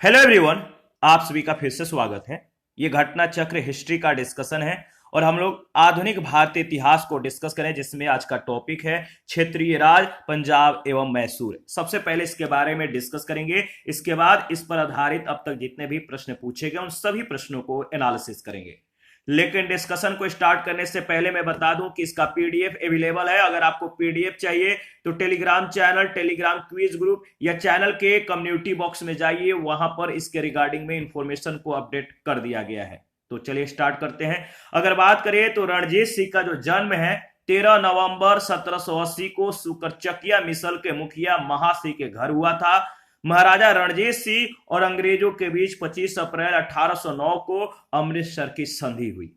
Hello everyone. आप सभी का फिर से स्वागत है। ये घटना चक्र हिस्ट्री का डिस्कशन है और हम लोग आधुनिक भारतीय इतिहास को डिस्कस करें, जिसमें आज का टॉपिक है क्षेत्रीय राज पंजाब एवं मैसूर। सबसे पहले इसके बारे में डिस्कस करेंगे, इसके बाद इस पर आधारित अब तक जितने भी प्रश्न पूछे गए उन सभी प्रश्नों को एनालिसिस करेंगे। लेकिन डिस्कशन को स्टार्ट करने से पहले मैं बता दूं कि इसका पीडीएफ अवेलेबल है। अगर आपको पीडीएफ चाहिए तो Telegram channel, Telegram quiz group या चैनल के कम्युनिटी बॉक्स में जाइए, वहां पर इसके रिगार्डिंग में इंफॉर्मेशन को अपडेट कर दिया गया है। तो चलिए स्टार्ट करते हैं। अगर बात करें तो रणजीत सिंह का जो जन्म है 13 नवंबर 1780 को सुकरचकिया मिसल के मुखिया महासिंह के घर हुआ था। महाराजा रणजीत सिंह और अंग्रेजों के बीच 25 अप्रैल 1809 को अमृतसर की संधि हुई।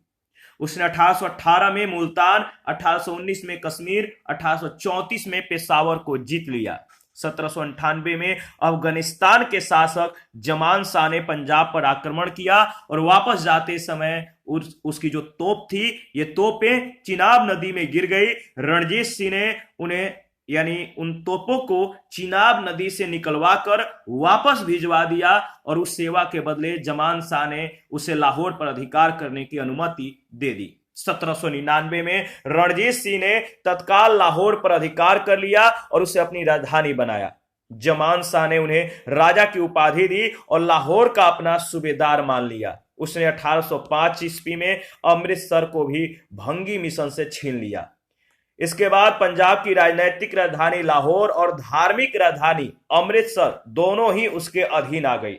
उसने 1818 में मुल्तान, 1819 में कश्मीर, 1834 में पेशावर को जीत लिया। 1798 में अफगानिस्तान के शासक जमान शाह ने पंजाब पर आक्रमण किया और वापस जाते समय उसकी जो तोप थी, ये तोपें चिनाब नदी में गिर गई। रणजीत सिंह ने उन्हें यानी उन तोपों को चिनाब नदी से निकलवा कर वापस भिजवा दिया और उस सेवा के बदले जमान शाह ने उसे लाहौर पर अधिकार करने की अनुमति दे दी। 1799 में रणजीत सिंह ने तत्काल लाहौर पर अधिकार कर लिया और उसे अपनी राजधानी बनाया। जमान शाह ने उन्हें राजा की उपाधि दी और लाहौर का अपना सूबेदार मान लिया। उसने 1805 ईस्वी में अमृतसर को भी भंगी मिशन से छीन लिया। इसके बाद पंजाब की राजनीतिक राजधानी लाहौर और धार्मिक राजधानी अमृतसर दोनों ही उसके अधीन आ गई।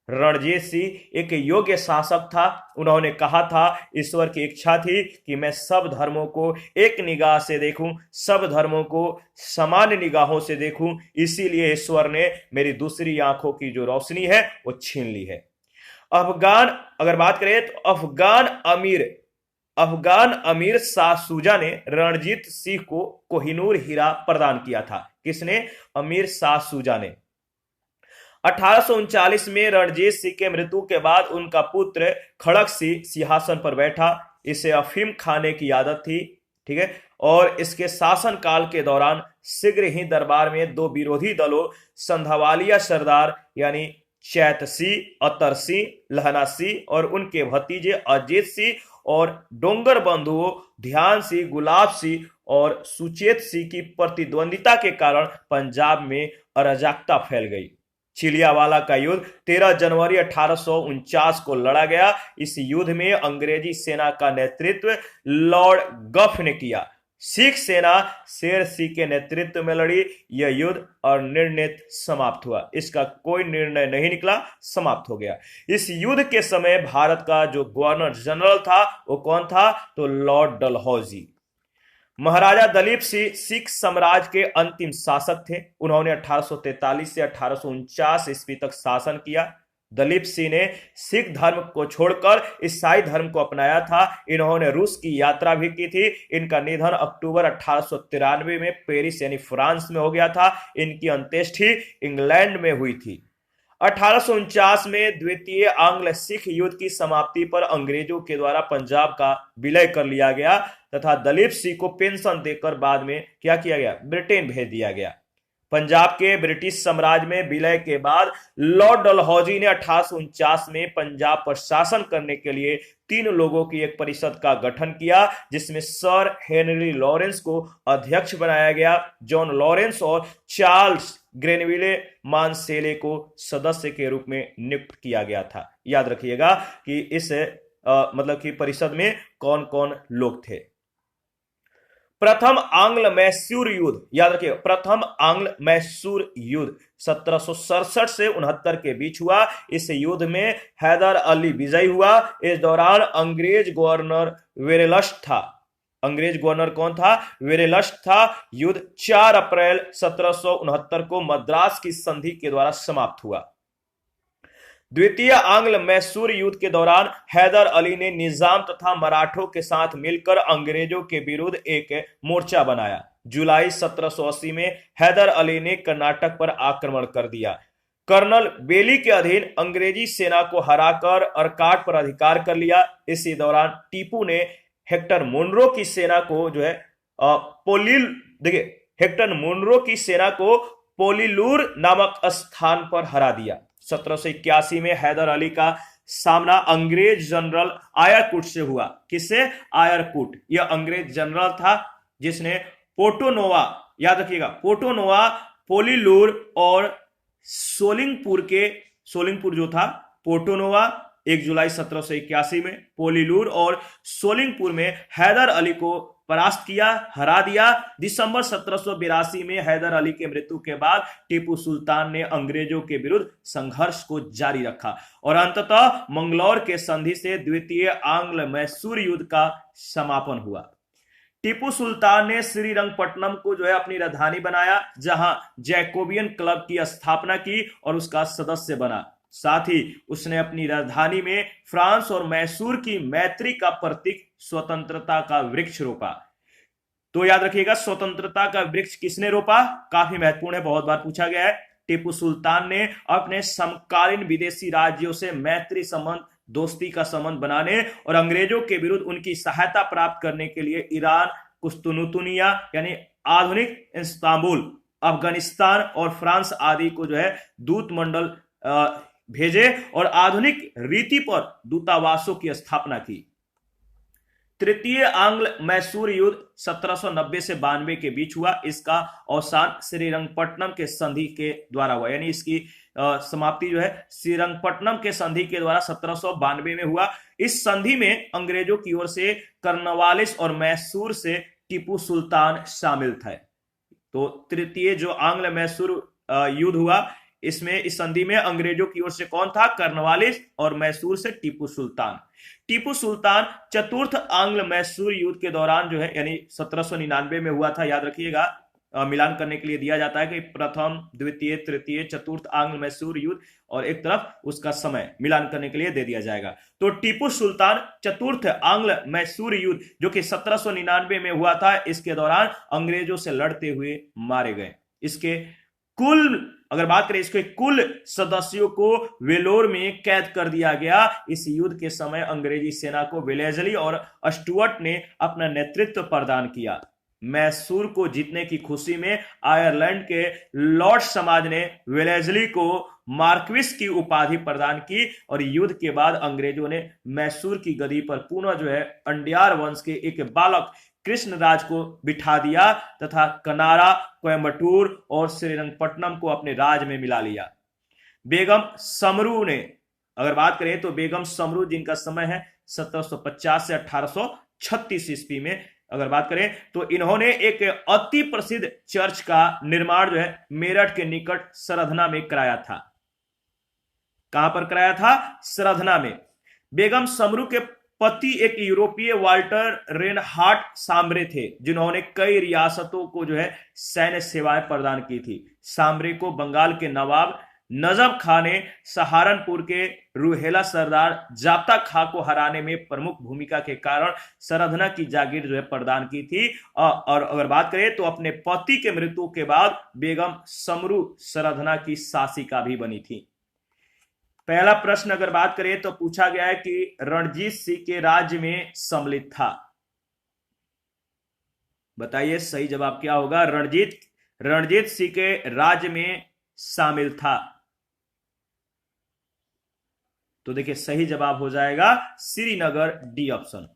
रणजीत सिंह एक योग्य शासक था। उन्होंने कहा था, ईश्वर की इच्छा थी कि मैं सब धर्मों को एक निगाह से देखूं, सब धर्मों को समान निगाहों से देखूं, इसीलिए ईश्वर ने मेरी दूसरी आंखों की जो रोशनी है वो छीन ली है। अगर बात करें तो अफगान अमीर शाह सूजा ने रणजीत सिंह को कोहिनूर हीरा प्रदान किया था। किसने? अमीर शाह सूजा ने। 1839 में रणजीत सिंह के मृत्यु के बाद उनका पुत्र खड़क सिंह सिंहासन पर बैठा। इसे अफीम खाने की आदत थी, ठीक है, और इसके शासन काल के दौरान शीघ्र ही दरबार में दो विरोधी दलों संधावालिया सरदार यानी चैत सिंह, अतर सिंह, लहना सिंह और उनके भतीजे अजीत सिंह और डोंगर बंधुओं ध्यान सिंह, गुलाब सिंह और सुचेत सिंह की प्रतिद्वंदिता के कारण पंजाब में अराजकता फैल गई। चिलियावाला का युद्ध 13 जनवरी 1849 को लड़ा गया। इस युद्ध में अंग्रेजी सेना का नेतृत्व लॉर्ड गफ ने किया। सिख सेना शेर सिंह के नेतृत्व में लड़ी। यह युद्ध अनिर्णित समाप्त हुआ। इसका कोई निर्णय नहीं निकला, समाप्त हो गया। इस युद्ध के समय भारत का जो गवर्नर जनरल था वो कौन था? तो लॉर्ड डलहौजी। महाराजा दलीप सिंह सिख साम्राज्य के अंतिम शासक थे। उन्होंने 1843 से 1849 ईस्वी तक शासन किया। दलीप सिंह ने सिख धर्म को छोड़कर ईसाई धर्म को अपनाया था। इन्होंने रूस की यात्रा भी की थी। इनका निधन अक्टूबर 1893 में पेरिस यानी फ्रांस में हो गया था। इनकी अंत्येष्टि इंग्लैंड में हुई थी। 1849 में द्वितीय आंग्ल सिख युद्ध की समाप्ति पर अंग्रेजों के द्वारा पंजाब का विलय कर लिया गया तथा दलीप सिंह को पेंशन देकर बाद में क्या किया गया? ब्रिटेन भेज दिया गया। पंजाब के ब्रिटिश साम्राज्य में विलय के बाद लॉर्ड डलहौजी ने 1849 में पंजाब पर शासन करने के लिए 3 लोगों की एक परिषद का गठन किया, जिसमें सर हेनरी लॉरेंस को अध्यक्ष बनाया गया। जॉन लॉरेंस और चार्ल्स ग्रेनविले मानसेले को सदस्य के रूप में नियुक्त किया गया था। याद रखिएगा कि इस मतलब कि परिषद में कौन कौन लोग थे। प्रथम आंग्ल मैसूर युद्ध, याद रखिए, प्रथम आंग्ल मैसूर युद्ध 1767 से 69 के बीच हुआ। इस युद्ध में हैदर अली विजयी हुआ। इस दौरान अंग्रेज गवर्नर वेरेलस्ट था। अंग्रेज गवर्नर कौन था? वेरेलस्ट था। युद्ध 4 अप्रैल 1769 को मद्रास की संधि के द्वारा समाप्त हुआ। द्वितीय आंग्ल मैसूर युद्ध के दौरान हैदर अली ने निजाम तथा मराठों के साथ मिलकर अंग्रेजों के विरुद्ध एक मोर्चा बनाया। जुलाई 1780 में हैदर अली ने कर्नाटक पर आक्रमण कर दिया। कर्नल बेली के अधीन अंग्रेजी सेना को हराकर अर्काट पर अधिकार कर लिया। इसी दौरान टीपू ने हेक्टर मुनरो की सेना को जो है हेक्टर मुनरो की सेना को पोलिलूर नामक स्थान पर हरा दिया। 1781 में हैदर अली का सामना अंग्रेज जनरल आयरकुट से हुआ। किससे? आयरकुट। यह अंग्रेज जनरल था जिसने पोर्टोनोवा, याद रखिएगा, पोर्टोनोवा, पोलीलूर और सोलिंगपुर जो था, पोर्टोनोवा 1 जुलाई 1781 में, पोलीलूर और सोलिंगपुर में हैदर अली को परास्त किया, हरा दिया। दिसंबर 1782 में हैदर अली के मृत्यु के बाद टीपू सुल्तान ने अंग्रेजों के विरुद्ध संघर्ष को जारी रखा और अंततः मंगलौर के संधि से द्वितीय आंग्ल मैसूर युद्ध का समापन हुआ। टीपू सुल्तान ने श्रीरंगपट्टनम को जो है अपनी राजधानी बनाया, जहां जैकोबियन क्लब की स्थापना की और उसका सदस्य बना। साथ ही उसने अपनी राजधानी में फ्रांस और मैसूर की मैत्री का प्रतीक स्वतंत्रता का वृक्ष रोपा। तो याद रखिएगा, स्वतंत्रता का वृक्ष किसने रोपा? काफी महत्वपूर्ण है, बहुत बार पूछा गया है। टीपू सुल्तान ने अपने समकालीन विदेशी राज्यों से मैत्री संबंध, दोस्ती का संबंध बनाने और अंग्रेजों के विरुद्ध उनकी सहायता प्राप्त करने के लिए ईरान, कुस्तुनुतुनिया यानी आधुनिक इस्तांबुल, अफगानिस्तान और फ्रांस आदि को जो है दूत मंडल भेजे और आधुनिक रीति पर दूतावासों की स्थापना की। तृतीय आंग्ल मैसूर युद्ध 1790 से 92 के बीच हुआ। इसका अवसान श्रीरंगपट्टनम के संधि के द्वारा हुआ, यानी इसकी समाप्ति जो है श्रीरंगपट्टनम के संधि के द्वारा 1792 में हुआ। इस संधि में अंग्रेजों की ओर से कर्नवालिस और मैसूर से टीपू सुल्तान शामिल थे। तो तृतीय जो आंग्ल मैसूर युद्ध हुआ, इसमें इस संधि में अंग्रेजों की ओर से कौन था? कर्नवालिस, और मैसूर से टीपू सुल्तान। टीपू सुल्तान चतुर्थ आंग्ल मैसूर युद्ध के दौरान जो है, यानी 1799 में हुआ था, याद रखिएगा, मिलान करने के लिए दिया जाता है कि प्रथम, द्वितीय, तृतीय, चतुर्थ आंग्ल मैसूर युद्ध, और एक तरफ उसका समय मिलान करने के लिए दे दिया जाएगा। तो टीपू सुल्तान चतुर्थ आंग्ल मैसूर युद्ध जो कि 1799 में हुआ था, इसके दौरान अंग्रेजों से लड़ते हुए मारे गए। इसके कुल, अगर बात करें, इसके कुल सदस्यों को वेलोर में कैद कर दिया गया। इस युद्ध के समय अंग्रेजी सेना को वेलेजली और स्टुअर्ट ने अपना नेतृत्व प्रदान किया। मैसूर को जीतने की खुशी में आयरलैंड के लॉर्ड समाज ने वेलेजली को मार्क्विस की उपाधि प्रदान की और युद्ध के बाद अंग्रेजों ने मैसूर की गद्दी पर पुनः जो है अंडियार वंश के एक बालक कृष्णराज को बिठा दिया तथा कनारा, कोयम्बटूर और श्रीरंगपट्टनम को अपने राज में मिला लिया। बेगम समरू ने, अगर बात करें तो बेगम समरू जिनका समय है 1750 से 1836 ईस्वी में, अगर बात करें तो इन्होंने एक अति प्रसिद्ध चर्च का निर्माण जो है मेरठ के निकट सरधना में कराया था। कहां पर कराया था? सरधना में। बेगम समरू के पति एक यूरोपीय वाल्टर रेनहार्ट साम्रे थे, जिन्होंने कई रियासतों को जो है सैन्य सेवाएं प्रदान की थी। साम्रे को बंगाल के नवाब नजफ खां ने सहारनपुर के रूहेला सरदार जाप्ता खां को हराने में प्रमुख भूमिका के कारण सरधना की जागीर जो है प्रदान की थी। और अगर बात करें तो अपने पति के मृत्यु के बाद बेगम समरू सरधना की शासिका भी बनी थी। पहला प्रश्न अगर बात करें तो पूछा गया है कि रणजीत सिंह के राज्य में सम्मिलित था। बताइए सही जवाब क्या होगा? रणजीत सिंह के राज्य में शामिल था। तो देखिए सही जवाब हो जाएगा श्रीनगर, डी ऑप्शन।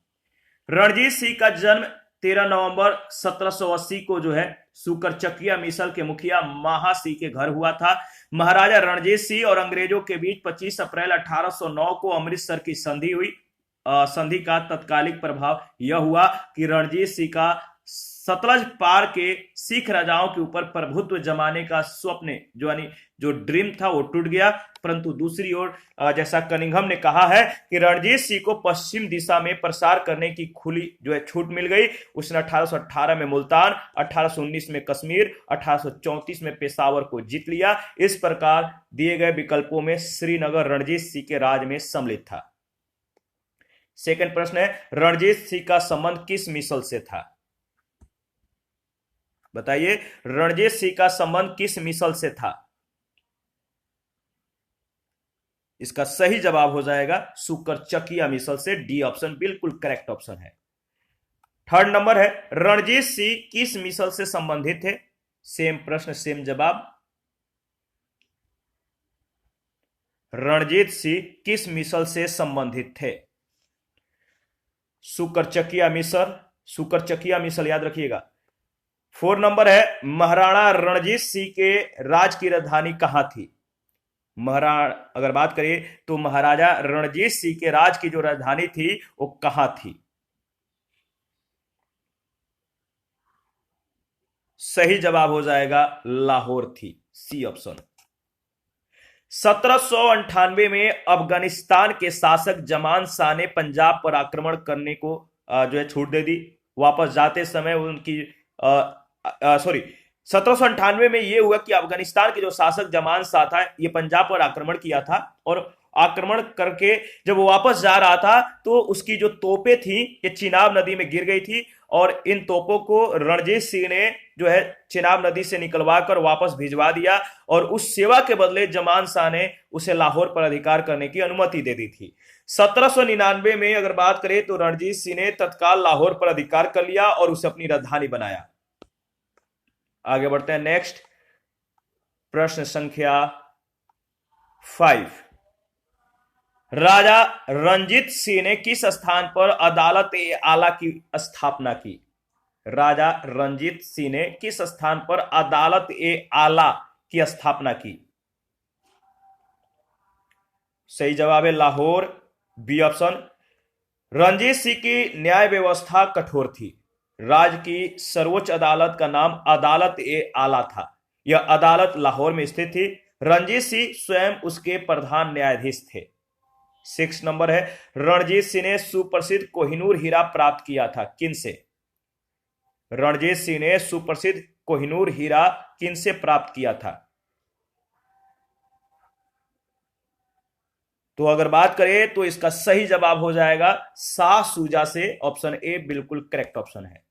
रणजीत सिंह का जन्म 13 नवंबर 1780 को जो है सुकरचकिया मिसल के मुखिया महा सिंह के घर हुआ था। महाराजा रणजीत सिंह और अंग्रेजों के बीच 25 अप्रैल 1809 को अमृतसर की संधि हुई। संधि का तत्कालिक प्रभाव यह हुआ कि रणजीत सिंह का सतलज पार के सिख राजाओं के ऊपर प्रभुत्व जमाने का स्वप्न जो ड्रीम था वो टूट गया। परंतु दूसरी ओर जैसा कनिंघम ने कहा है कि रणजीत सिंह को पश्चिम दिशा में प्रसार करने की खुली जो है छूट मिल गई। उसने 1818 में मुल्तान, 1819 में कश्मीर, 1834 में पेशावर को जीत लिया। इस प्रकार दिए गए विकल्पों में श्रीनगर रणजीत सिंह के राज में सम्मिलित था। सेकंड प्रश्न है, रणजीत सिंह का संबंध किस मिसल से था? बताइए, रणजीत सिंह का संबंध किस मिसल से था? इसका सही जवाब हो जाएगा सुकरचकिया मिसल से, डी ऑप्शन बिल्कुल करेक्ट ऑप्शन है। थर्ड नंबर है, रणजीत सिंह किस मिसल से संबंधित थे? सेम प्रश्न सेम जवाब। रणजीत सिंह किस मिसल से संबंधित थे? सुकरचकिया मिसल, सुकरचकिया मिसल याद रखिएगा। 4 नंबर है महाराणा रणजीत सिंह के राज की राजधानी कहां थी? महाराणा अगर बात करें तो महाराजा रणजीत सिंह के राज की जो राजधानी थी वो कहां थी? सही जवाब हो जाएगा लाहौर थी, सी ऑप्शन। 1798 में अफगानिस्तान के शासक जमान शाह ने पंजाब पर आक्रमण करने को जो है छूट दे दी। वापस जाते समय उनकी सॉरी 1798 में यह हुआ कि अफगानिस्तान के जो शासक जमान शाह था ये पंजाब पर आक्रमण किया था और आक्रमण करके जब वो वापस जा रहा था तो उसकी जो तोपें थी ये चिनाब नदी में गिर गई थी और इन तोपों को रणजीत सिंह ने जो है चिनाब नदी से निकलवा कर वापस भिजवा दिया और उस सेवा के बदले जमान शाह ने उसे लाहौर पर अधिकार करने की अनुमति दे दी थी। 1799 में अगर बात करें तो रणजीत सिंह ने तत्काल लाहौर पर अधिकार कर लिया और उसे अपनी राजधानी बनाया। आगे बढ़ते हैं नेक्स्ट प्रश्न संख्या 5। राजा रणजीत सिंह ने किस स्थान पर अदालत-ए-आला की स्थापना की? राजा रणजीत सिंह ने किस स्थान पर अदालत-ए-आला की स्थापना की? सही जवाब है लाहौर, बी ऑप्शन। रणजीत सिंह की न्याय व्यवस्था कठोर थी। राज्य की सर्वोच्च अदालत का नाम अदालत-ए-आला था। यह अदालत लाहौर में स्थित थी। रणजीत सिंह स्वयं उसके प्रधान न्यायाधीश थे। 6 नंबर है रणजीत सिंह ने सुप्रसिद्ध कोहिनूर हीरा प्राप्त किया था किनसे? रणजीत सिंह ने सुप्रसिद्ध कोहिनूर हीरा किनसे प्राप्त किया था? तो अगर बात करें तो इसका सही जवाब हो जाएगा शाह सूजा से, ऑप्शन ए बिल्कुल करेक्ट ऑप्शन है।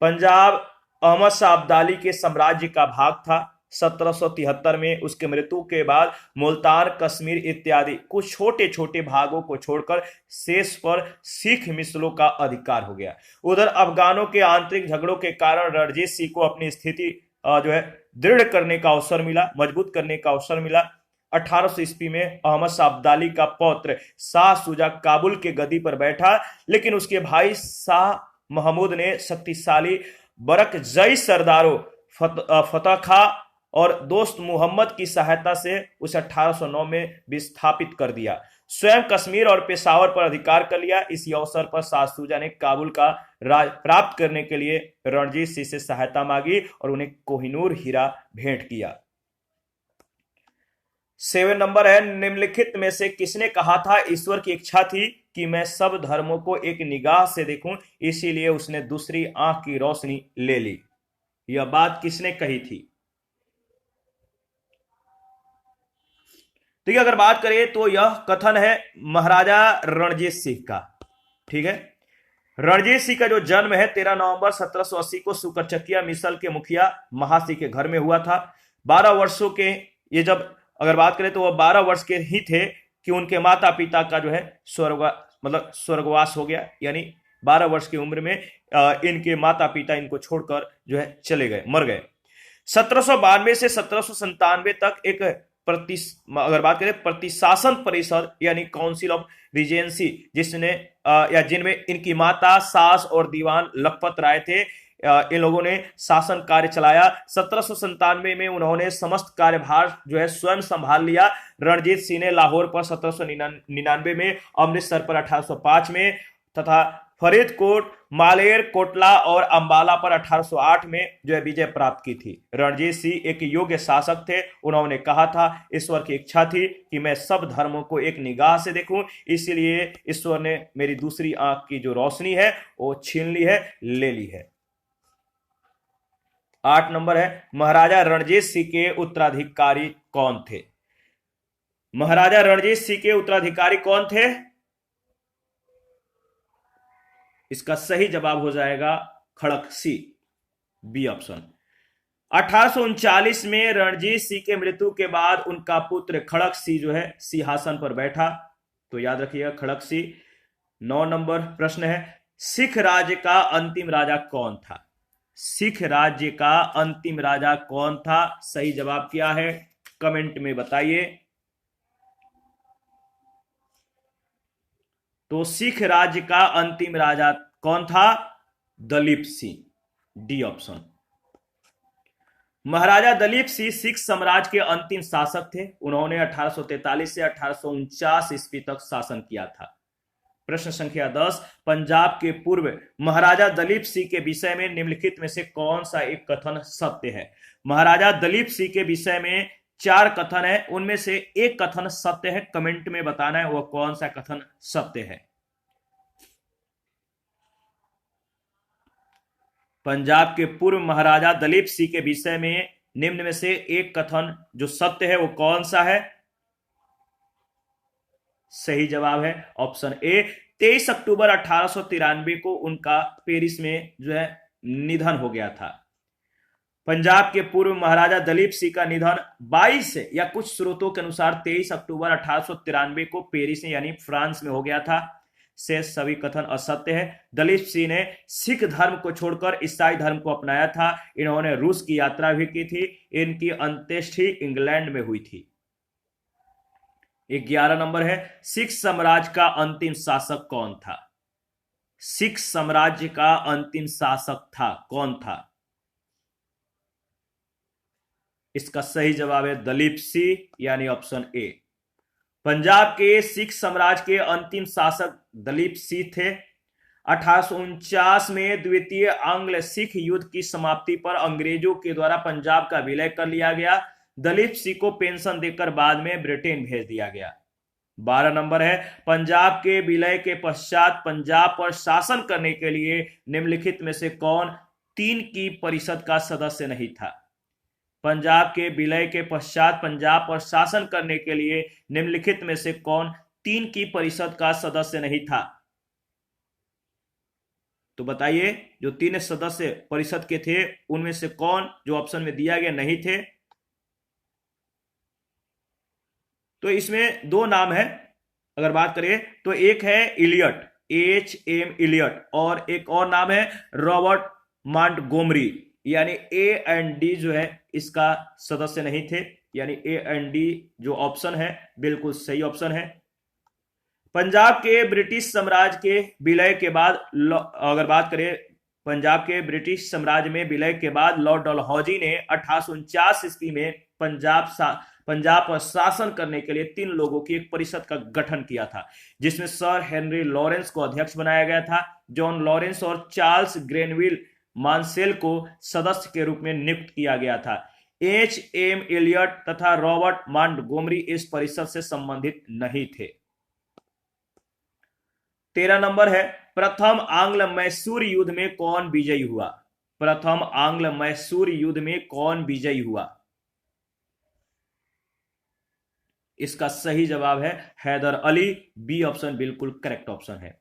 पंजाब अहमद शाह अब्दाली के साम्राज्य का भाग था। 1773 में उसके मृत्यु के बाद मुल्तान, कश्मीर इत्यादि कुछ छोटे छोटे भागों को छोड़कर शेष पर सिख मिसलों का अधिकार हो गया। उधर अफगानों के आंतरिक झगड़ों के कारण रणजीत सिंह को अपनी स्थिति जो है दृढ़ करने का अवसर मिला, मजबूत करने का अवसर मिला। 1800 ईस्वी में अहमद शाह अब्दाली का पौत्र शाह सूजा काबुल के गद्दी पर बैठा, लेकिन उसके भाई शाह महमूद ने शक्तिशाली बरकजई सरदारों फतह खां और दोस्त मुहम्मद की सहायता से उसे 1809 में विस्थापित कर दिया। स्वयं कश्मीर और पेशावर पर अधिकार कर लिया। इसी अवसर पर शाह सूजा ने काबुल का राज प्राप्त करने के लिए रणजीत सिंह से सहायता मांगी और उन्हें कोहिनूर हीरा भेंट किया। 7 नंबर है निम्नलिखित में से किसने कहा था ईश्वर की इच्छा थी कि मैं सब धर्मों को एक निगाह से देखूं, इसीलिए उसने दूसरी आंख की रोशनी ले ली? यह बात किसने कही थी? ठीक है, अगर बात करें तो यह कथन है महाराजा रणजीत सिंह का। ठीक है, रणजीत सिंह का जो जन्म है 13 नवंबर 1780 को सुकरचकिया मिसल के मुखिया महासिंह के घर में हुआ था। 12 वर्षों के ये जब अगर बात करें तो वह 12 वर्ष के ही थे कि उनके माता पिता का जो है स्वर्गवास हो गया, यानी 12 वर्ष की उम्र में इनके माता पिता इनको छोड़कर जो है चले गए, मर गए। 1792 से 1797 तक एक अगर बात करें प्रतिशासन परिषद यानी काउंसिल ऑफ रीजेंसी जिसने या जिनमें इनकी माता, सास और दीवान लखपत राय थे, इन लोगों ने शासन कार्य चलाया। 1797 में उन्होंने समस्त कार्यभार जो है स्वयं संभाल लिया। रणजीत सिंह ने लाहौर पर 1799 में, अमृतसर पर 1805 में तथा फरीदकोट, मालेर, कोटला और अंबाला पर 1808 में जो है विजय प्राप्त की थी। रणजीत सिंह एक योग्य शासक थे। उन्होंने कहा था ईश्वर की इच्छा थी कि मैं सब धर्मों को एक निगाह से देखूं, इसलिए ईश्वर ने मेरी दूसरी आंख की जो रोशनी है वो छीन ली है, ले ली है। 8 नंबर है महाराजा रणजीत सिंह के उत्तराधिकारी कौन थे? महाराजा रणजीत सिंह के उत्तराधिकारी कौन थे? इसका सही जवाब हो जाएगा खड़कसी, बी ऑप्शन। 1839 में रणजीत सिंह के मृत्यु के बाद उनका पुत्र खड़कसी जो है सिंहासन पर बैठा, तो याद रखिएगा खड़कसी। 9 नंबर प्रश्न है सिख राज्य का अंतिम राजा कौन था? सिख राज्य का अंतिम राजा कौन था? सही जवाब क्या है कमेंट में बताइए। तो सिख राज्य का अंतिम राजा कौन था? Dalip Singh, D option. महाराजा दलीप सिंह सिख साम्राज्य के अंतिम शासक थे। उन्होंने 1843 से 1849 ईस्वी तक शासन किया था। प्रश्न संख्या 10, पंजाब के पूर्व महाराजा दलीप सिंह के विषय में निम्नलिखित में से कौन सा एक कथन सत्य है? महाराजा दलीप सिंह के विषय में 4 कथन है, उनमें से एक कथन सत्य है। कमेंट में बताना है वह कौन सा कथन सत्य है। पंजाब के पूर्व महाराजा दलीप सिंह के विषय में निम्न में से एक कथन जो सत्य है वो कौन सा है? सही जवाब है ऑप्शन ए। 23 अक्टूबर 1893 को उनका पेरिस में जो है निधन हो गया था। पंजाब के पूर्व महाराजा दलीप सिंह का निधन 22 या कुछ स्रोतों के अनुसार 23 अक्टूबर 1893 को पेरिस में यानी फ्रांस में हो गया था। से सभी कथन असत्य है। दलीप सिंह ने सिख धर्म को छोड़कर ईसाई धर्म को अपनाया था। इन्होंने रूस की यात्रा भी की थी। इनकी अंत्येष्टि इंग्लैंड में हुई थी। 11 नंबर है, सिख साम्राज्य का अंतिम शासक कौन था? सिख साम्राज्य का अंतिम शासक था कौन था? इसका सही जवाब है दलीप सिंह यानी ऑप्शन ए। पंजाब के सिख साम्राज्य के अंतिम शासक दलीप सिंह थे। 1849 में द्वितीय आंग्ल सिख युद्ध की समाप्ति पर अंग्रेजों के द्वारा पंजाब का विलय कर लिया गया। दलीप सिंह को पेंशन देकर बाद में ब्रिटेन भेज दिया गया। 12 नंबर है, पंजाब के विलय के पश्चात पंजाब पर शासन करने के लिए निम्नलिखित में से कौन 3 की परिषद का सदस्य नहीं था? पंजाब के विलय के पश्चात पंजाब पर शासन करने के लिए निम्नलिखित में से कौन 3 की परिषद का सदस्य नहीं था? तो बताइए, जो 3 सदस्य परिषद के थे उनमें से कौन जो ऑप्शन में दिया गया नहीं थे? तो इसमें 2 नाम है अगर बात करें तो एक है इलियट, HM इलियट, और एक और नाम है रॉबर्ट मॉन्टगोमरी, यानी A एंड D जो है इसका सदस्य नहीं थे, यानी A एंड D जो ऑप्शन है बिल्कुल सही ऑप्शन है। पंजाब के ब्रिटिश साम्राज्य के विलय के बाद अगर बात करें पंजाब के ब्रिटिश साम्राज्य में विलय के बाद लॉर्ड डलहौजी ने 1849 ईस्वी में पंजाब पर शासन करने के लिए 3 लोगों की एक परिषद का गठन किया था, जिसमें सर हेनरी लॉरेंस को अध्यक्ष बनाया गया था। जॉन लॉरेंस और चार्ल्स ग्रेनविल मानसेल को सदस्य के रूप में नियुक्त किया गया था। HM इलियट तथा रॉबर्ट मॉन्टगोमरी इस परिषद से संबंधित नहीं थे। 13 नंबर है, प्रथम आंग्ल मैसूर युद्ध में कौन विजयी हुआ? प्रथम आंग्ल मैसूर युद्ध में कौन विजयी हुआ? इसका सही जवाब है हैदर अली, बी ऑप्शन बिल्कुल करेक्ट ऑप्शन है।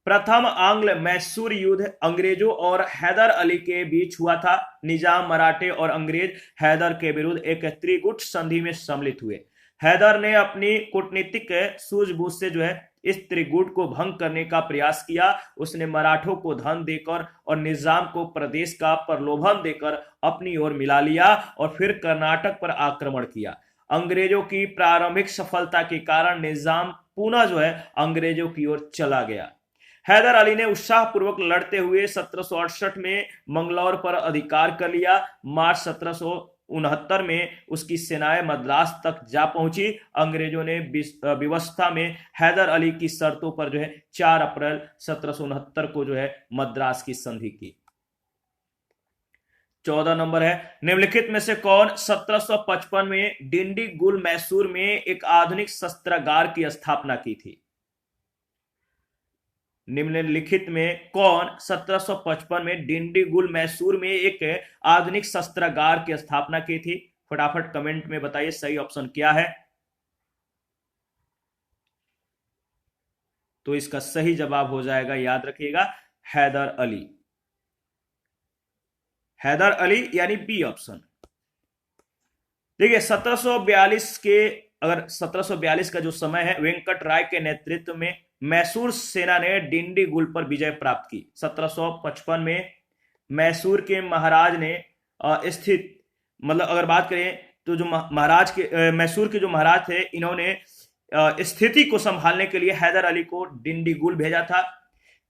प्रथम आंग्ल मैसूर युद्ध अंग्रेजों और हैदर अली के बीच हुआ था। निजाम मराठे और अंग्रेज हैदर के विरुद्ध एक त्रिगुट संधि में सम्मिलित हुए। हैदर ने अपनी कूटनीतिक सूझबूझ से जो है इस त्रिगुट को भंग करने का प्रयास किया। उसने मराठों को धन देकर और निजाम को प्रदेश का प्रलोभन देकर अपनी ओर मिला लिया और फिर कर्नाटक पर आक्रमण किया। अंग्रेजों की प्रारंभिक सफलता के कारण निजाम पुनः जो है अंग्रेजों की ओर चला गया। हैदर अली ने उत्साहपूर्वक लड़ते हुए 1768 में मंगलौर पर अधिकार कर लिया। मार्च 1769 में उसकी सेनाएं मद्रास तक जा पहुंची। अंग्रेजों ने विवशता में हैदर अली की शर्तों पर जो है 4 अप्रैल 1769 को जो है मद्रास की संधि की। 14 नंबर है, निम्नलिखित में से कौन 1755 में डिंडीगुल मैसूर में एक आधुनिक शस्त्रागार की स्थापना की थी? निम्नलिखित में कौन 1755 में डिंडीगुल मैसूर में एक आधुनिक शस्त्रागार की स्थापना की थी? फटाफट कमेंट में बताइए सही ऑप्शन क्या है। तो इसका सही जवाब हो जाएगा, याद रखिएगा, हैदर अली। हैदर अली यानी बी ऑप्शन। देखिए 1742 का जो समय है, वेंकट राय के नेतृत्व में मैसूर सेना ने डिंडीगुल पर विजय प्राप्त की। 1755 में मैसूर के महाराज ने स्थित, मतलब अगर बात करें तो जो महाराज के मैसूर के जो महाराज थे, इन्होंने स्थिति को संभालने के लिए हैदर अली को डिंडीगुल भेजा था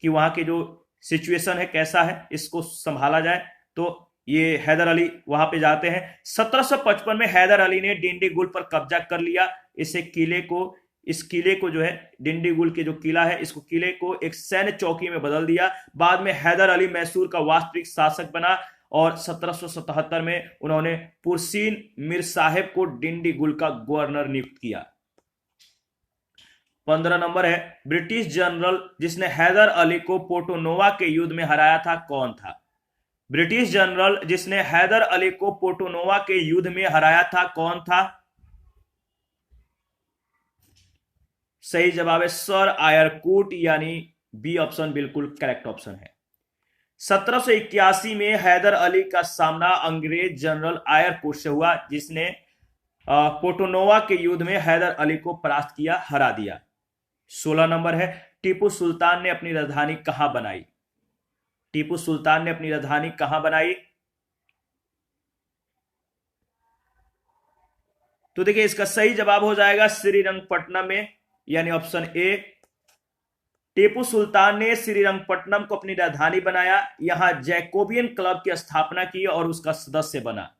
कि वहां की जो सिचुएशन है कैसा है इसको संभाला जाए। तो ये हैदर अली वहां पे जाते हैं। 1755 में हैदर अली ने डिंडीगुल पर कब्जा कर लिया। इस किले को जो है डिंडीगुल के जो किला है, इसको किले को एक सैन्य चौकी में बदल दिया। बाद में हैदर अली मैसूर का वास्तविक शासक बना और 1777 में उन्होंने पुरसीन मीर साहेब को डिंडीगुल का गवर्नर नियुक्त किया। 15 नंबर है, ब्रिटिश जनरल जिसने हैदर अली को पोर्टोनोवा के युद्ध में हराया था कौन था? ब्रिटिश जनरल जिसने हैदर अली को पोर्टोनोवा के युद्ध में हराया था कौन था? सही जवाब है सर आयरकूट, यानी बी ऑप्शन बिल्कुल करेक्ट ऑप्शन है। 1781 में हैदर अली का सामना अंग्रेज जनरल आयरकूट से हुआ, जिसने पोर्टोनोवा के युद्ध में हैदर अली को परास्त किया, हरा दिया। 16 नंबर है, टीपू सुल्तान ने अपनी राजधानी कहां बनाई? टीपू सुल्तान ने अपनी राजधानी कहां बनाई? तो देखिए इसका सही जवाब हो जाएगा श्रीरंगपट्टनम में, यानी ऑप्शन ए। टीपू सुल्तान ने श्रीरंगपट्टनम को अपनी राजधानी बनाया, यहां जैकोबियन क्लब की स्थापना की और उसका सदस्य बना।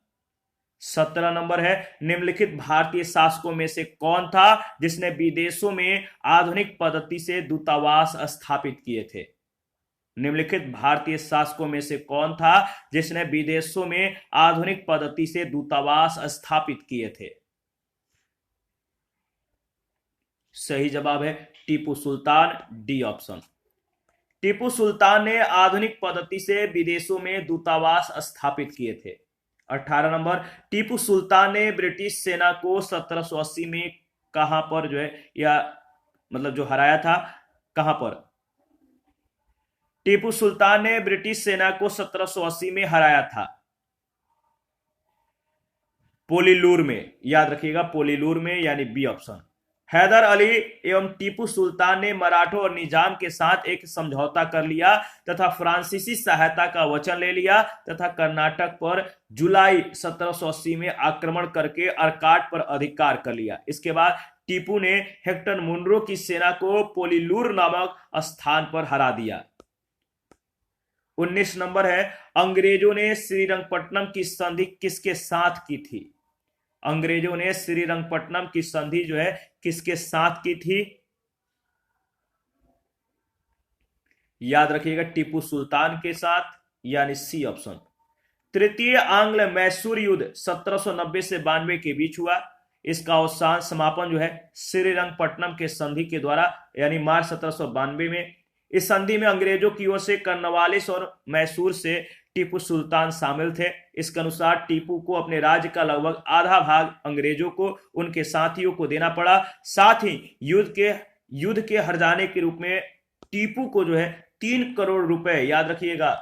17 नंबर है, निम्नलिखित भारतीय शासकों में से कौन था जिसने विदेशों में आधुनिक पद्धति से दूतावास स्थापित किए थे? निम्नलिखित भारतीय शासकों में से कौन था जिसने विदेशों में आधुनिक पद्धति से दूतावास स्थापित किए थे? सही जवाब है टीपू सुल्तान, डी ऑप्शन। टीपू सुल्तान ने आधुनिक पद्धति से विदेशों में दूतावास स्थापित किए थे। 18 नंबर, टीपू सुल्तान ने ब्रिटिश सेना को 1780 में कहां पर जो है, या मतलब जो हराया था कहां पर? टीपू सुल्तान ने ब्रिटिश सेना को 1780 में हराया था पोलीलूर में, याद रखिएगा पोलीलूर में, यानी बी ऑप्शन। हैदर अली एवं टीपू सुल्तान ने मराठों और निजाम के साथ एक समझौता कर लिया तथा फ्रांसीसी सहायता का वचन ले लिया तथा कर्नाटक पर जुलाई 1780 में आक्रमण करके अर्काट पर अधिकार कर लिया। इसके बाद टीपू ने हेक्टर मुनरो की सेना को पोलीलूर नामक स्थान पर हरा दिया। 19 नंबर है, अंग्रेजों ने श्रीरंगपट्टनम की संधि किसके साथ की थी? अंग्रेजों ने श्रीरंगपट्टनम की संधि जो है किसके साथ की थी? याद रखिएगा टीपू सुल्तान के साथ, यानी सी ऑप्शन। तृतीय आंग्ल मैसूर युद्ध 1790 से 92 के बीच हुआ। इसका अवसान समापन जो है श्रीरंगपट्टनम के संधि के द्वारा, यानी मार्च 1792 में। इस संधि में अंग्रेजों की ओर से कर्नवालिस और मैसूर से टीपू सुल्तान शामिल थे। इसके अनुसार टीपू को अपने राज्य का लगभग आधा भाग अंग्रेजों को उनके साथियों को देना पड़ा। साथ ही युद्ध के हर्जाने के रूप में टीपू को जो है 3 करोड़ रुपए, याद रखिएगा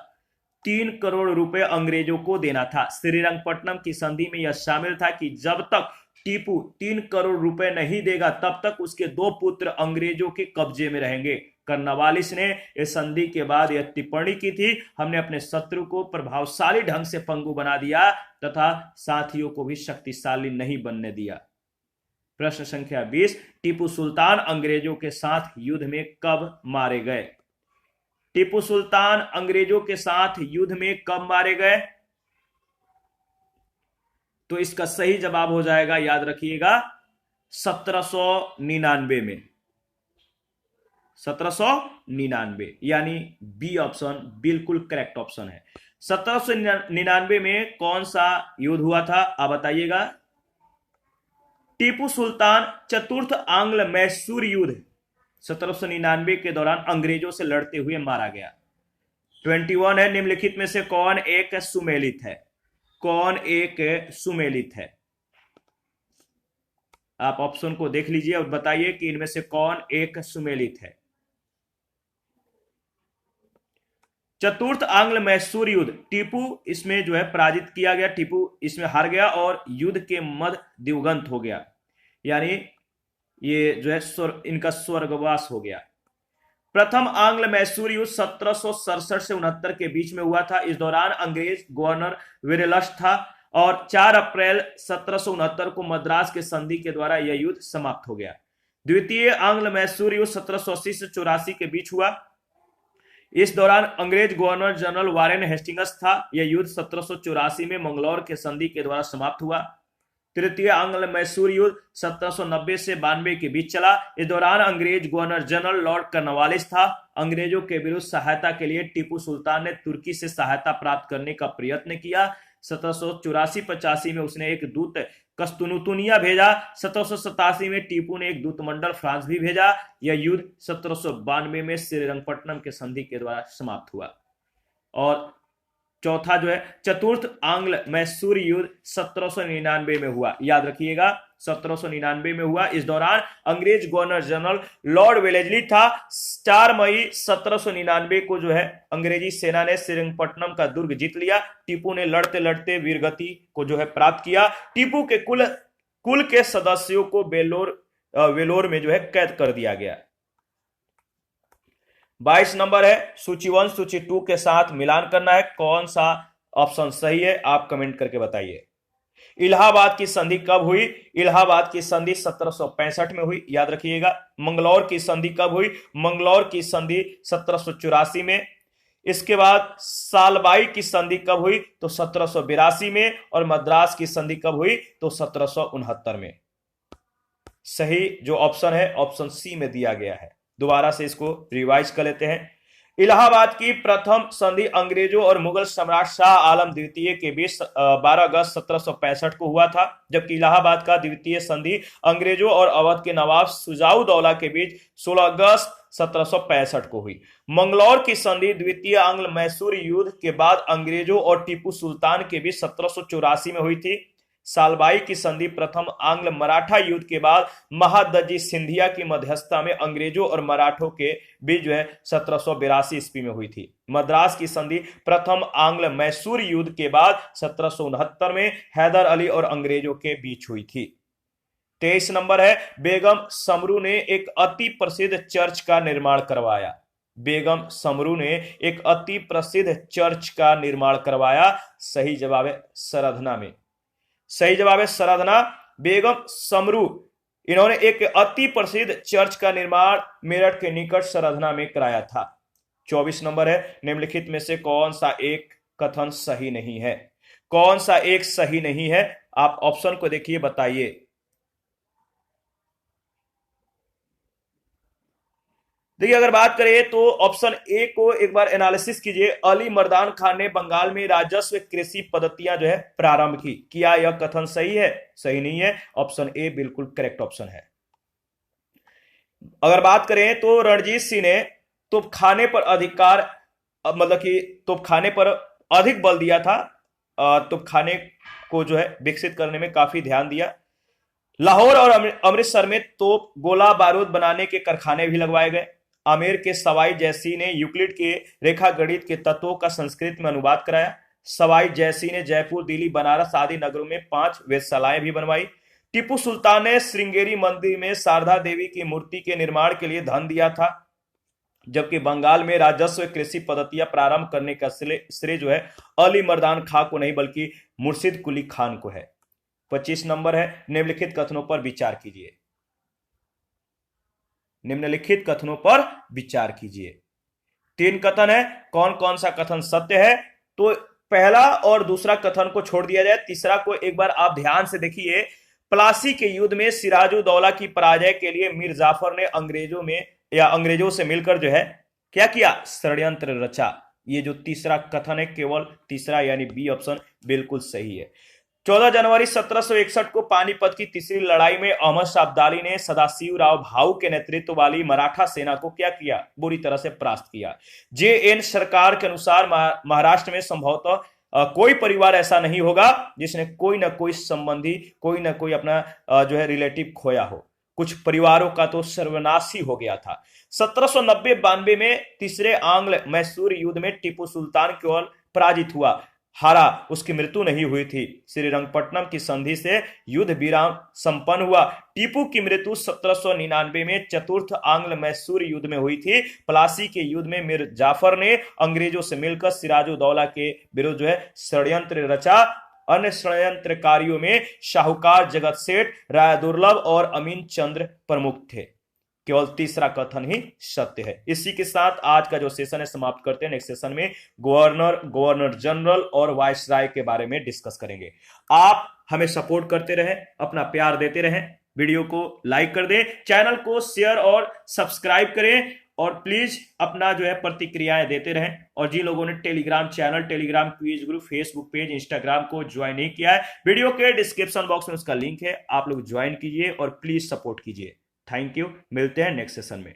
3 करोड़ रुपए अंग्रेजों को देना था। श्रीरंगपट्टनम की संधि में यह शामिल था कि जब तक टीपू 3 करोड़ रुपए नहीं देगा तब तक उसके 2 पुत्र अंग्रेजों के कब्जे में रहेंगे। कर्नवालिस ने इस संधि के बाद यह टिप्पणी की थी, हमने अपने शत्रु को प्रभावशाली ढंग से पंगु बना दिया तथा साथियों को भी शक्तिशाली नहीं बनने दिया। प्रश्न संख्या 20, टीपू सुल्तान अंग्रेजों के साथ युद्ध में कब मारे गए? टीपू सुल्तान अंग्रेजों के साथ युद्ध में कब मारे गए? तो इसका सही जवाब हो जाएगा, याद रखिएगा 1799 में। 1799, यानी बी ऑप्शन बिल्कुल करेक्ट ऑप्शन है। 1799 में कौन सा युद्ध हुआ था आप बताइएगा? टिपू सुल्तान चतुर्थ आंग्ल मैसूर युद्ध 1799 के दौरान अंग्रेजों से लड़ते हुए मारा गया। 21 है, निम्नलिखित में से कौन एक सुमेलित है? कौन एक सुमेलित है? आप ऑप्शन को देख लीजिए और बताइए कि इनमें से कौन एक सुमेलित है। चतुर्थ आंग्ल मैसूर युद्ध, टीपू इसमें जो है पराजित किया गया, टीपू इसमें हार गया और युद्ध के मध्य दिवंगत हो गया, यानी ये जो है इनका स्वर्गवास हो गया। प्रथम आंग्ल मैसूर युद्ध 1767 से 69 के बीच में हुआ था। इस दौरान अंग्रेज गवर्नर विरलस था और 4 अप्रैल 1769 को मद्रास के संधि के द्वारा यह युद्ध समाप्त हो गया। द्वितीय आंग्ल मैसूर युद्ध 1780 से 84 के बीच हुआ। इस दौरान अंग्रेज गवर्नर जनरल वारेन हेस्टिंग्स था। यह युद्ध 1784 में मंगलौर के संधि के द्वारा समाप्त हुआ। तृतीय आंग्ल मैसूर युद्ध 1790 से 92 के बीच चला। इस दौरान अंग्रेज गवर्नर जनरल लॉर्ड कॉर्नवालिस था। अंग्रेजों के विरुद्ध सहायता के लिए टीपू सुल्तान ने तुर्की से सहायता प्राप्त करने का प्रयत्न किया। 1784-85 में उसने एक दूत कस्तुनुतुनिया भेजा। 1787 में टीपू ने एक दूतमंडल फ्रांस भी भेजा। यह युद्ध 1792 में श्रीरंगपट्टनम के संधि के द्वारा समाप्त हुआ। और चौथा जो है चतुर्थ आंग्ल मैसूर युद्ध 1799 में हुआ। याद रखिएगा 1799 में हुआ। इस दौरान अंग्रेज गवर्नर जनरल लॉर्ड वेलेस्ली था। 4 मई 1799 को जो है अंग्रेजी सेना ने श्रीरंगपट्टनम का दुर्ग जीत लिया। टीपू ने लड़ते लड़ते वीरगति को जो है प्राप्त किया। टीपू के कुल के सदस्यों को वेलोर में जो है कैद कर दिया गया। 22 नंबर है सूची 1 सूची 2 के साथ मिलान करना है। कौन सा ऑप्शन सही है आप कमेंट करके बताइए। इलाहाबाद की संधि कब हुई? इलाहाबाद की संधि 1765 में हुई। याद रखिएगा। मंगलौर की संधि कब हुई? मंगलौर की संधि 1784 में। इसके बाद सालबाई की संधि कब हुई? तो 1782 में। और मद्रास की संधि कब हुई? तो 1769 में। सही जो ऑप्शन है ऑप्शन सी में दिया गया है। दोबारा से इसको रिवाइज कर लेते हैं। इलाहाबाद की प्रथम संधि अंग्रेजों और मुगल सम्राट शाह आलम द्वितीय के बीच 12 अगस्त 1765 को हुआ था। जबकि इलाहाबाद का द्वितीय संधि अंग्रेजों और अवध के नवाब शुजाउद्दौला के बीच 16 अगस्त 1765 को हुई। मंगलौर की संधि द्वितीय आंग्ल मैसूर युद्ध के बाद अंग्रेजों और टीपू सुल्तान के बीच 1784 में हुई थी। सालबाई की संधि प्रथम आंग्ल मराठा युद्ध के बाद महादजी सिंधिया की मध्यस्थता में अंग्रेजों और मराठों के बीच जो है 1782 ईस्वी में हुई थी। मद्रास की संधि प्रथम आंग्ल मैसूर युद्ध के बाद 1769 में हैदर अली और अंग्रेजों के बीच हुई थी। 23 नंबर है बेगम समरू ने एक अति प्रसिद्ध चर्च का निर्माण करवाया। बेगम समरू ने एक अति प्रसिद्ध चर्च का निर्माण करवाया। सही जवाब है सरधना में। सही जवाब है सरधना। बेगम समरू इन्होंने एक अति प्रसिद्ध चर्च का निर्माण मेरठ के निकट सरधना में कराया था। 24 नंबर है निम्नलिखित में से कौन सा एक कथन सही नहीं है? कौन सा एक सही नहीं है आप ऑप्शन को देखिए बताइए। देखिए अगर बात करें तो ऑप्शन ए को एक बार एनालिसिस कीजिए। अली मर्दान खान ने बंगाल में राजस्व कृषि पद्धतियां जो है प्रारंभ की। क्या यह कथन सही है? सही नहीं है। ऑप्शन ए बिल्कुल करेक्ट ऑप्शन है। अगर बात करें तो रणजीत सिंह ने तोपखाने पर अधिकार मतलब कि तोपखाने पर अधिक बल दिया था। तोपखाने को जो है विकसित करने में काफी ध्यान दिया। लाहौर और अमृतसर में तोप गोला बारूद बनाने के कारखाने भी लगवाए गए। आमेर के सवाई जैसी ने यूक्लिड के रेखा गणित के तत्वों का संस्कृत में अनुवाद कराया। सवाई जैसी ने जयपुर, दिल्ली, बनारस आदि नगरों में 5 वेधशालाएं भी बनवाई। टीपू सुल्तान ने श्रृंगेरी मंदिर में शारदा देवी की मूर्ति के निर्माण के लिए धन दिया था। जबकि बंगाल में राजस्व कृषि पद्धतियां प्रारंभ करने का श्रेय जो है अली मर्दान खां को नहीं बल्कि मुर्शिद कुली खान को है। 25 नंबर है निम्नलिखित कथनों पर विचार कीजिए। निम्नलिखित कथनों पर विचार कीजिए। 3 कथन है। कौन कौन सा कथन सत्य है? तो पहला और दूसरा कथन को छोड़ दिया जाए। तीसरा को एक बार आप ध्यान से देखिए। प्लासी के युद्ध में सिराजुद्दौला की पराजय के लिए मीर जाफर ने अंग्रेजों से मिलकर जो है क्या किया? षड्यंत्र रचा। ये जो तीसरा कथन है केवल तीसरा यानी बी ऑप्शन बिल्कुल सही है। 14 जनवरी 1761 को पानीपत की तीसरी लड़ाई में अहमद शाह अब्दाली ने सदाशिव राव भाऊ के नेतृत्व वाली मराठा सेना को क्या किया? बुरी तरह से परास्त किया। जे.एन. सरकार के अनुसार महाराष्ट्र में संभवतः कोई परिवार ऐसा नहीं होगा जिसने कोई ना कोई संबंधी कोई ना कोई अपना जो है रिलेटिव खोया हो। कुछ परिवारों का तो सर्वनाश ही हो गया था। 1790-92 में तीसरे आंग्ल मैसूर युद्ध में टीपू सुल्तान केवल पराजित हुआ, हारा, उसकी मृत्यु नहीं हुई थी। श्रीरंगपट्टनम की संधि से युद्ध विराम संपन्न हुआ। टीपू की मृत्यु 1799 में चतुर्थ आंग्ल मैसूर युद्ध में हुई थी। प्लासी के युद्ध में मीर जाफर ने अंग्रेजों से मिलकर सिराजुद्दौला के विरुद्ध जो है षड्यंत्र रचा अन्य षड्यंत्रकारियों में शाहूकार जगत सेठ, राय दुर्लभ और अमीन चंद्र प्रमुख थे। केवल तीसरा कथन ही सत्य है। इसी के साथ आज का जो सेशन है समाप्त करते हैं। नेक्स्ट सेशन में गवर्नर जनरल और वायसराय के बारे में डिस्कस करेंगे। आप हमें सपोर्ट करते रहें, अपना प्यार देते रहें, वीडियो को लाइक कर दें, चैनल को शेयर और सब्सक्राइब करें और प्लीज अपना जो है प्रतिक्रियाएं देते रहें। और जिन लोगों ने Telegram channel, Telegram quiz group, Facebook page, Instagram को ज्वाइन नहीं किया है, वीडियो के डिस्क्रिप्शन बॉक्स में उसका लिंक है, आप लोग ज्वाइन कीजिए और प्लीज सपोर्ट कीजिए। थैंक यू, मिलते हैं नेक्स्ट सेशन में।